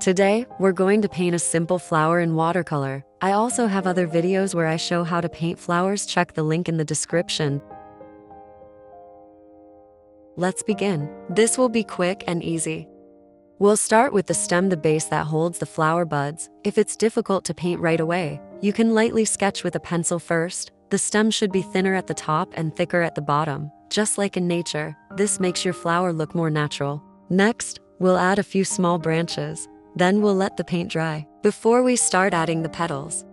Today, we're going to paint a simple flower in watercolor. I also have other videos where I show how to paint flowers. Check the link in the description. Let's begin. This will be quick and easy. We'll start with the stem, the base that holds the flower buds. If it's difficult to paint right away, you can lightly sketch with a pencil first. The stem should be thinner at the top and thicker at the bottom, just like in nature. This makes your flower look more natural. Next, we'll add a few small branches. Then we'll let the paint dry before we start adding the petals.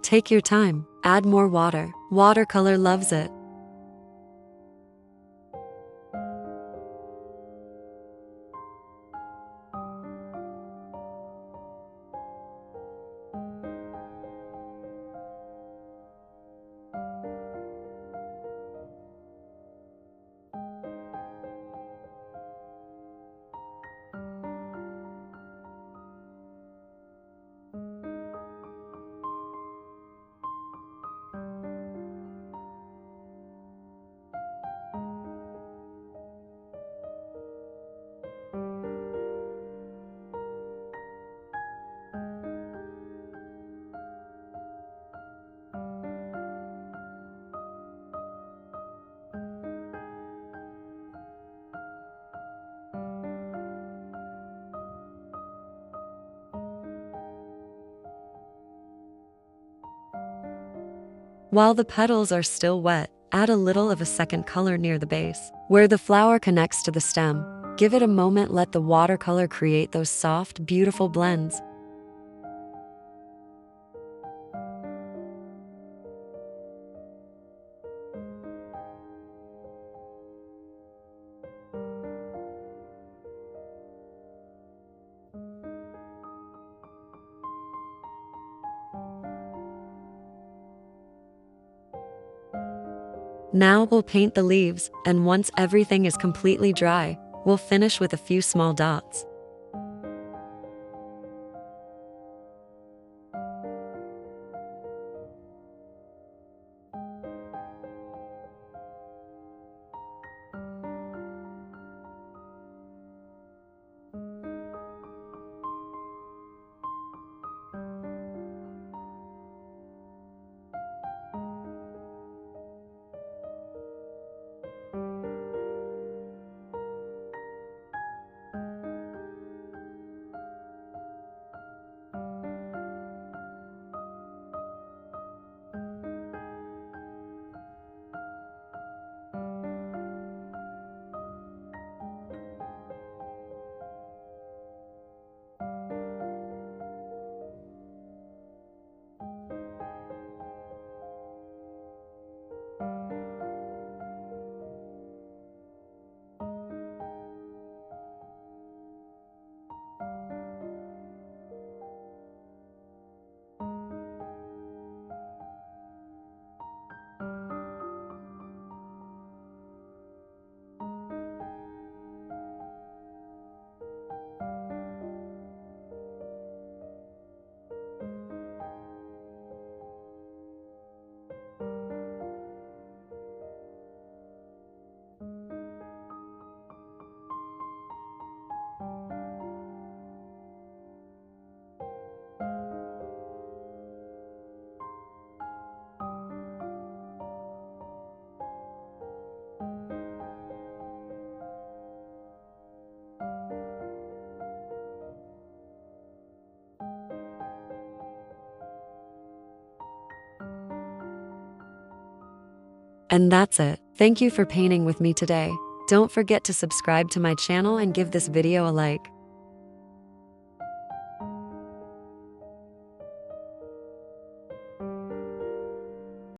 Take your time, add more water. Watercolor loves it. While the petals are still wet, add a little of a second color near the base, where the flower connects to the stem. Give it a moment, let the watercolor create those soft, beautiful blends. Now we'll paint the leaves, and once everything is completely dry, we'll finish with a few small dots. And that's it. Thank you for painting with me today. Don't forget to subscribe to my channel and give this video a like.